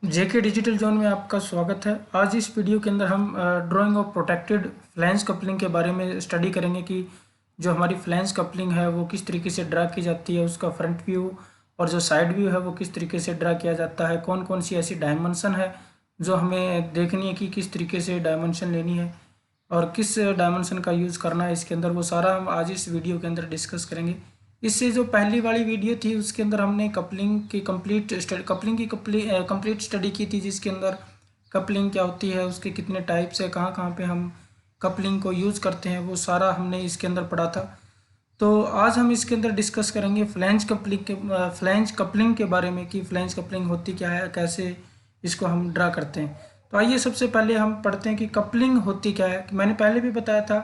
जेके digital zone में आपका स्वागत है। आज इस वीडियो के अंदर हम drying of protected flange coupling के बारे में स्टडी करेंगे कि जो हमारी फ्लैंज कपलिंग है वो किस तरीके से ड्रा की जाती है, उसका फ्रंट व्यू और जो साइड व्यू है वो किस तरीके से ड्रा किया जाता है, कौन कौन सी ऐसी डायमेंशन है जो हमें देखनी है कि किस तरीके से डायमेंशन लेनी है और किस डायमेंशन का यूज़ करना है इसके अंदर, वो सारा हम आज इस वीडियो के अंदर डिस्कस करेंगे। इससे जो पहली वाली वीडियो थी उसके अंदर हमने कपलिंग की कंप्लीट स्टडी की थी, जिसके अंदर कपलिंग क्या होती है, उसके कितने टाइप्स है, कहाँ कहाँ पे हम कपलिंग को यूज़ करते हैं, वो सारा हमने इसके अंदर पढ़ा था। तो आज हम इसके अंदर डिस्कस करेंगे फ्लैंज कपलिंग के बारे में कि फ्लैंज कपलिंग होती क्या है, कैसे इसको हम ड्रा करते हैं। तो आइए सबसे पहले हम पढ़ते हैं कि कपलिंग होती क्या है। मैंने पहले भी बताया था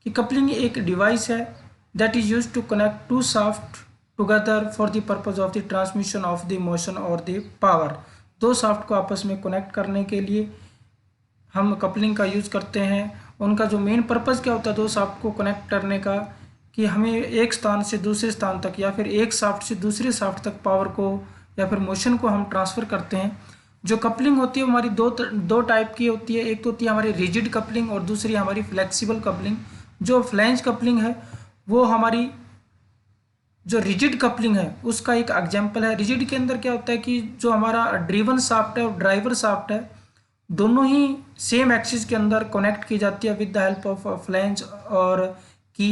कि कपलिंग एक डिवाइस है that is used to connect two shaft together for the purpose of the transmission of the motion or the power। दो शाफ्ट को आपस में कनेक्ट करने के लिए हम कपलिंग का यूज़ करते हैं। उनका जो मेन पर्पज़ क्या होता है दो शाफ्ट को कनेक्ट करने का, कि हमें एक स्थान से दूसरे स्थान तक या फिर एक शाफ्ट से दूसरे शाफ्ट तक पावर को या फिर मोशन को हम ट्रांसफ़र करते हैं। जो कपलिंग होती है वो हमारी दो टाइप की होती है। एक तो होती है हमारी रिजिड कपलिंग और दूसरी हमारी फ्लेक्सिबल कपलिंग। जो फ्लैंज कपलिंग है वो हमारी जो रिजिड कपलिंग है उसका एक एग्जाम्पल है। रिजिड के अंदर क्या होता है कि जो हमारा ड्रिवन शाफ्ट है और ड्राइवर शाफ्ट है दोनों ही सेम एक्सिस के अंदर कनेक्ट की जाती है with the help of flange और key,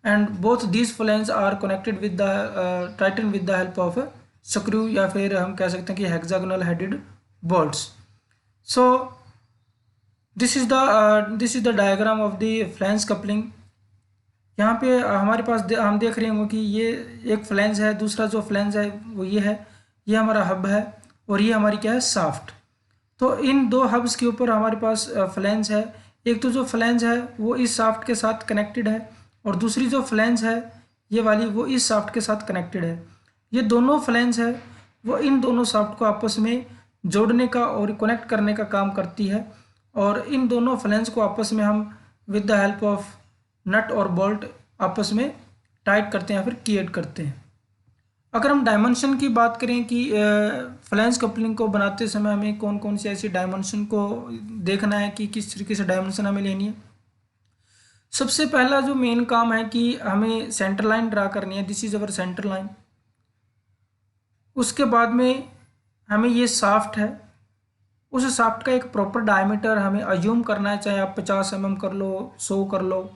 and both these flange are connected with the tighten with the help of screw, या फिर हम कह सकते हैं कि hexagonal headed bolts. So this is the diagram of the flange coupling. यहाँ पे हमारे पास हम देख रहे होंगे कि ये एक फ्लैंज है, दूसरा जो फ्लैंज है वो ये है, ये हमारा हब है और ये हमारी क्या है शाफ्ट। तो इन दो हब्स के ऊपर हमारे पास फ्लैंज है। एक तो जो फ्लैंज है वो इस शाफ्ट के साथ कनेक्टेड है और दूसरी जो फ्लैंज है ये वाली वो इस शाफ्ट के साथ कनेक्टेड है। ये दोनों फ्लैंज है वो इन दोनों शाफ्ट को आपस में जोड़ने का और कनेक्ट करने का काम करती है, और इन दोनों फ्लैंज को आपस में हम विद द हेल्प ऑफ नट और बोल्ट आपस में टाइट करते हैं या फिर क्रिएट करते हैं। अगर हम डायमेंशन की बात करें कि फ्लैंज कपलिंग को बनाते समय हमें कौन कौन सी ऐसी डायमेंशन को देखना है कि किस तरीके से डायमेंशन हमें लेनी है। सबसे पहला जो मेन काम है कि हमें सेंटर लाइन ड्रा करनी है। This is our centre line. उसके बाद में हमें ये शाफ्ट है, उस शाफ्ट का एक प्रॉपर डायमीटर हमें अज्यूम करना है, चाहे आप 50 mm कर लो, 100 कर लो,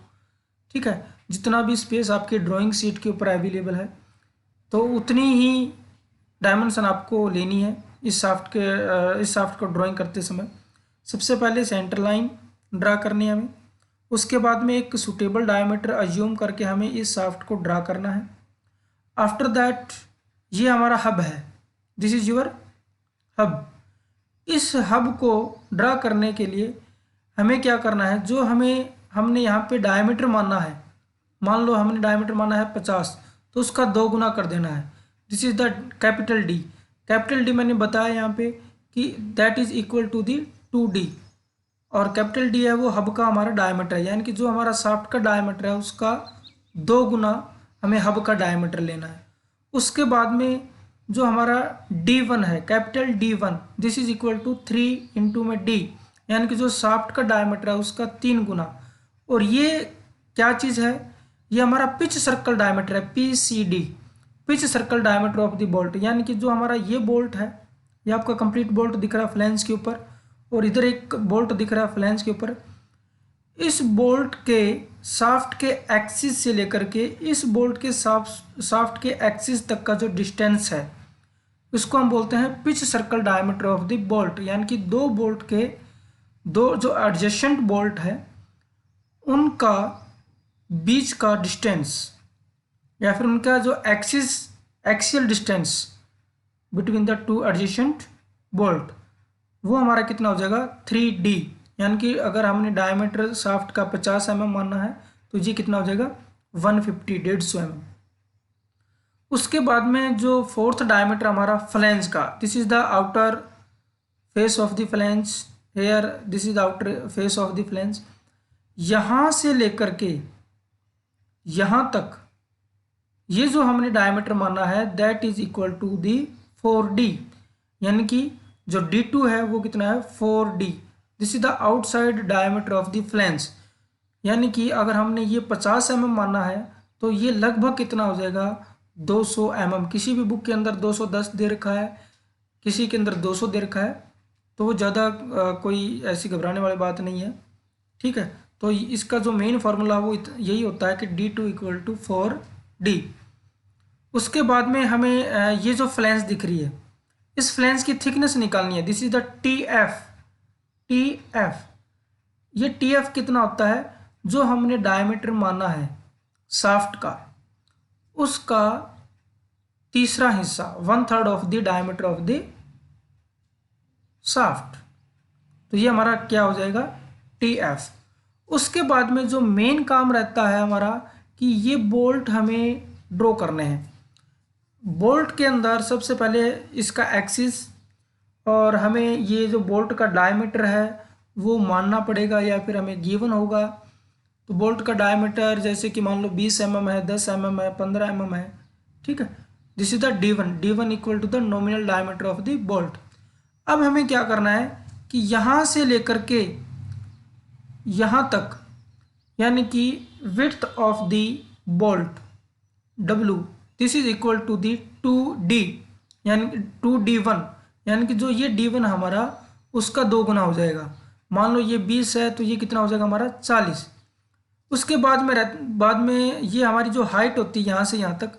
ठीक है, जितना भी स्पेस आपकी ड्राइंग शीट के ऊपर अवेलेबल है तो उतनी ही डायमेंशन आपको लेनी है इस शाफ्ट को ड्राइंग करते समय। सबसे पहले सेंटर लाइन ड्रा करनी है हमें, उसके बाद में एक सुटेबल डायमीटर अज्यूम करके हमें इस शाफ्ट को ड्रा करना है। आफ्टर दैट ये हमारा हब है, दिस इज योर हब। इस हब को ड्रा करने के लिए हमें क्या करना है, जो हमने यहाँ पे डायमीटर माना है, मान लो हमने डायमीटर माना है 50, तो उसका 2 गुना कर देना है। This is the capital D. Capital D मैंने बताया यहाँ पे कि that is equal to the 2D, और कैपिटल डी है वो हब का हमारा डायमीटर है, यानी कि जो हमारा शाफ्ट का डायमीटर है उसका 2 गुना हमें हब का डायमीटर लेना है। उसके बाद में जो हमारा D1 है, capital D1, this is equal to 3 into में D, यानी कि जो शाफ्ट का डायमीटर है उसका 3 गुना। और ये क्या चीज़ है, ये हमारा पिच सर्कल डायमीटर है, PCD, pitch circle diameter of the bolt, यानी कि जो हमारा ये बोल्ट है, ये आपका कंप्लीट बोल्ट दिख रहा है फ्लैंज के ऊपर, और इधर एक बोल्ट दिख रहा है फ्लैंज के ऊपर। इस बोल्ट के शाफ्ट के एक्सिस से लेकर के इस बोल्ट के शाफ्ट के एक्सिस तक का जो डिस्टेंस है इसको हम बोलते हैं pitch circle diameter of the bolt, यानी कि दो बोल्ट के दो जो एडजेसेंट बोल्ट है उनका बीच का डिस्टेंस या फिर उनका जो axial distance between the two adjacent bolt वो हमारा कितना हो जाएगा 3D, यानी कि अगर हमने डायमीटर शाफ्ट का 50 mm मानना है तो ये कितना हो जाएगा 150 mm। उसके बाद में जो फोर्थ डायमीटर हमारा फ्लैंज का, this is the outer face of the flange, here this is outer face of the flange. यहाँ से लेकर के यहाँ तक ये जो हमने डायमीटर माना है that is equal to the 4D, यानी कि जो D2 है वो कितना है 4D। This is the outside diameter of the flange, यानी कि अगर हमने ये 50 mm माना है तो ये लगभग कितना हो जाएगा 200 mm। किसी भी बुक के अंदर 210 दे रखा है, किसी के अंदर 200 दे रखा है, तो वो ज़्यादा कोई ऐसी घबराने वाली बात नहीं है, ठीक है। तो इसका जो मेन फार्मूला वो यही होता है कि D2 = 4D। उसके बाद में हमें ये जो फ्लैंज दिख रही है, इस फ्लैंज की थिकनेस निकालनी है। This is the TF। ये TF कितना होता है, जो हमने डायमीटर माना है शाफ्ट का, उसका तीसरा हिस्सा, 1/3 of the diameter of the shaft. तो ये हमारा क्या हो जाएगा TF। उसके बाद में जो मेन काम रहता है हमारा कि ये बोल्ट हमें ड्रॉ करने हैं। बोल्ट के अंदर सबसे पहले इसका एक्सिस, और हमें ये जो बोल्ट का डायमीटर है वो मानना पड़ेगा या फिर हमें गिवन होगा। तो बोल्ट का डायमीटर जैसे कि मान लो 20 mm है, 10 mm है, 15 mm है, ठीक है। This is the D1 = the nominal diameter of the bolt. अब हमें क्या करना है कि यहाँ से लेकर के यहाँ तक, यानी कि width of the bolt W, this is equal to the 2D, यानी 2D1, यानी कि जो ये D1 हमारा उसका 2 गुना हो जाएगा। मान लो ये 20 है तो ये कितना हो जाएगा हमारा 40। उसके बाद में ये हमारी जो हाइट होती है यहाँ से यहाँ तक,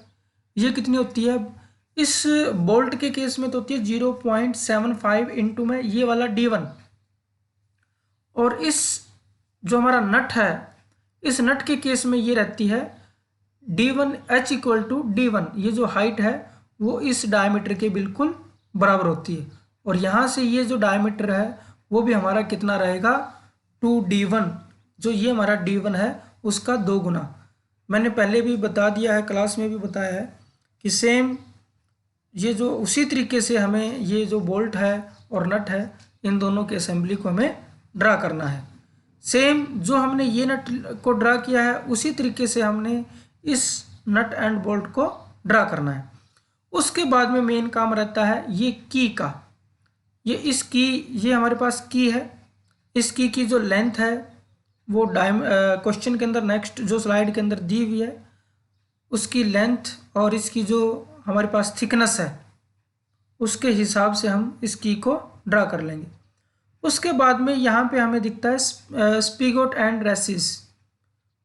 ये कितनी होती है, इस बोल्ट के केस में तो होती है 0.75 इंटू में ये वाला D1, और इस जो हमारा नट है, इस नट के केस में ये रहती है D1 H = D1। ये जो हाइट है वो इस डायमीटर के बिल्कुल बराबर होती है, और यहाँ से ये जो डायमीटर है वो भी हमारा कितना रहेगा 2D1, जो ये हमारा D1 है उसका 2 गुना। मैंने पहले भी बता दिया है, क्लास में भी बताया है कि सेम ये जो उसी तरीके से हमें ये जो बोल्ट है और नट है, इन दोनों के असेंबली को हमें ड्रा करना है। सेम जो हमने ये नट को ड्रा किया है उसी तरीके से हमने इस नट एंड बोल्ट को ड्रा करना है। उसके बाद में मेन काम रहता है ये की का। ये हमारे पास की है, इस की जो लेंथ है वो क्वेश्चन के अंदर नेक्स्ट जो स्लाइड के अंदर दी हुई है, उसकी लेंथ और इसकी जो हमारे पास थिकनेस है उसके हिसाब से हम इस की को ड्रा कर लेंगे। उसके बाद में यहाँ पे हमें दिखता है स्पिगोट एंड रेसिस,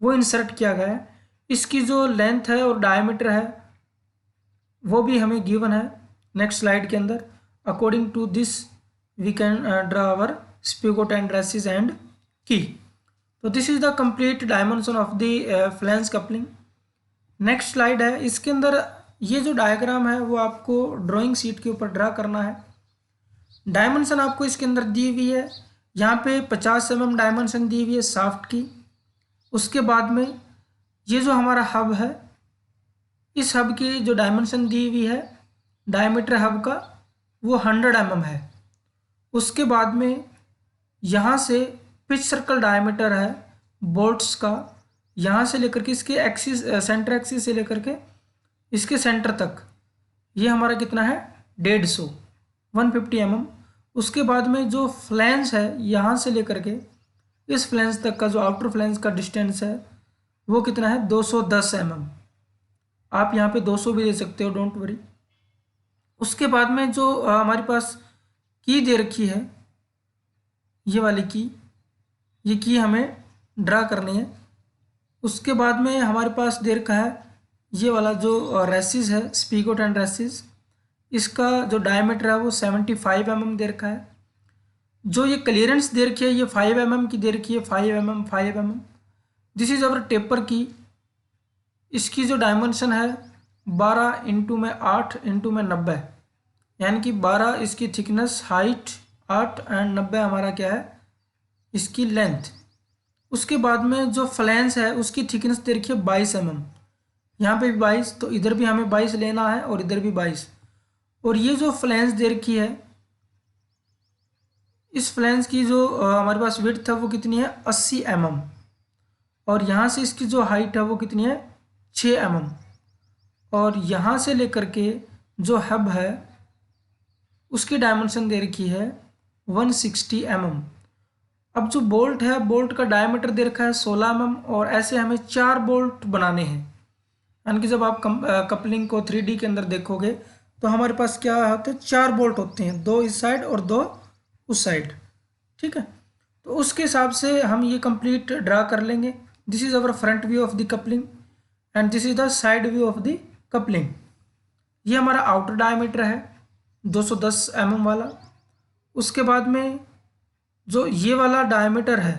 वो इंसर्ट किया गया है। इसकी जो लेंथ है और डायमीटर है वो भी हमें गिवन है नेक्स्ट स्लाइड के अंदर। According to this we can draw our spigot and recess and key. तो this is the complete dimension of the flange coupling. Next slide है, इसके अंदर ये जो डायग्राम है वो आपको ड्राइंग शीट के ऊपर ड्रा करना है। डायमेंशन आपको इसके अंदर दी हुई है, यहाँ पे 50 mm डायमेंशन दी हुई है शाफ्ट की। उसके बाद में ये जो हमारा हब है, इस हब की जो डायमेंशन दी हुई है डायमीटर हब का वो 100 mm है। उसके बाद में यहाँ से पिच सर्कल डायमीटर है बोल्ट्स का, यहाँ से लेकर के इसके एक्सिस सेंटर एक्सिस से लेकर के इसके सेंटर तक ये हमारा कितना है 150 mm। उसके बाद में जो फ्लैंज है यहाँ से लेकर के इस फ्लैंज तक का जो आउटर फ्लैंज का डिस्टेंस है वो कितना है 210 mm। आप यहाँ पे 200 भी दे सकते हो, डोंट वरी। उसके बाद में जो हमारे पास की दे रखी है, ये वाली की, ये की हमें ड्रा करनी है। उसके बाद में हमारे पास दे रखा है ये वाला जो रेसिस है स्पिगोट एंड रेसिस, इसका जो डायमीटर है वो 75 mm दे रखा है। जो ये क्लियरेंस दे रखी है ये 5 mm की दे रखी है, 5 mm। This is our taper की। इसकी जो डायमेंशन है 12 इंटू में 8 इंटू में 90, यानी कि 12 इसकी थिकनेस, हाइट 8 एंड 90 हमारा क्या है इसकी लेंथ। उसके बाद में जो फ्लैंज है उसकी थिकनेस दे रखी है 22 mm, यहाँ पे भी 22, तो इधर भी हमें 22 लेना है और इधर भी 22। और ये जो फ्लैंज दे रखी है, इस फ्लैंज की जो हमारे पास विड्थ है वो कितनी है 80 mm, और यहाँ से इसकी जो हाइट है वो कितनी है 6 mm, और यहाँ से लेकर के जो हब है उसकी डायमेंशन दे रखी है 160 mm। अब जो बोल्ट है, बोल्ट का डायमीटर दे रखा है 16 mm, और ऐसे हमें 4 बोल्ट बनाने हैं। यानी कि जब आप कपलिंग को 3D के अंदर देखोगे तो हमारे पास क्या होते हैं, 4 बोल्ट होते हैं, 2 इस साइड और 2 उस साइड। ठीक है, तो उसके हिसाब से हम ये कंप्लीट ड्रा कर लेंगे। This is our front view of the coupling and this is the side view of the coupling. ये हमारा आउटर डायमीटर है 210 mm वाला। उसके बाद में जो ये वाला डायमीटर है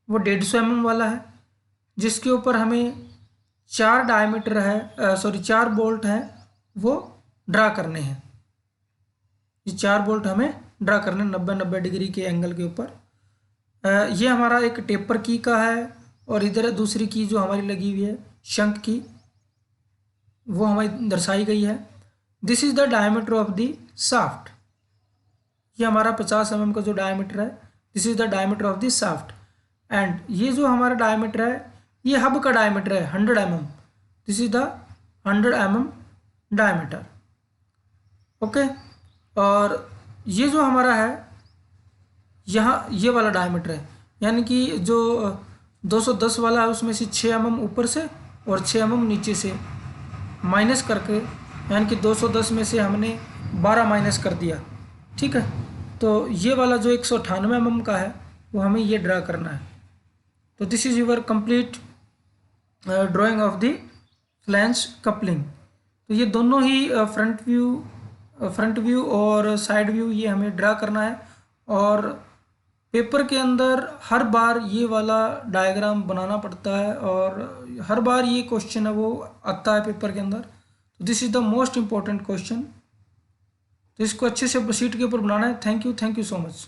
वो 150 mm वाला है, जिसके ऊपर हमें 4 डायमीटर है, 4 बोल्ट है वो ड्रा करने हैं। ये 4 बोल्ट हमें ड्रा करने 90-90 डिग्री के एंगल के ऊपर। ये हमारा एक टेपर की का है, और इधर दूसरी की जो हमारी लगी हुई है शंख की, वो हमारी दर्शाई गई है। This is the diameter of the shaft. ये हमारा 50 mm का जो डायमीटर है, this is the diameter of the shaft. And ये जो हमारा डायमीटर है, ये हब का डायमीटर है 100 mm। This is the 100 mm diameter. Okay, और ये जो हमारा है यहाँ ये वाला डायमीटर है, यानी कि जो 210 वाला है उसमें से 6 mm ऊपर से और 6 mm नीचे से माइनस करके, यानी कि 210 में से हमने 12 माइनस कर दिया। ठीक है, तो ये वाला जो 198 mm का है वो हमें ये ड्रा करना है। तो this is your complete drawing of the flange coupling. तो ये दोनों ही फ्रंट व्यू और साइड व्यू ये हमें ड्रा करना है, और पेपर के अंदर हर बार ये वाला डायग्राम बनाना पड़ता है, और हर बार ये क्वेश्चन है वो आता है पेपर के अंदर। तो this is the most important question. तो इसको अच्छे से शीट के ऊपर बनाना है। Thank you so much.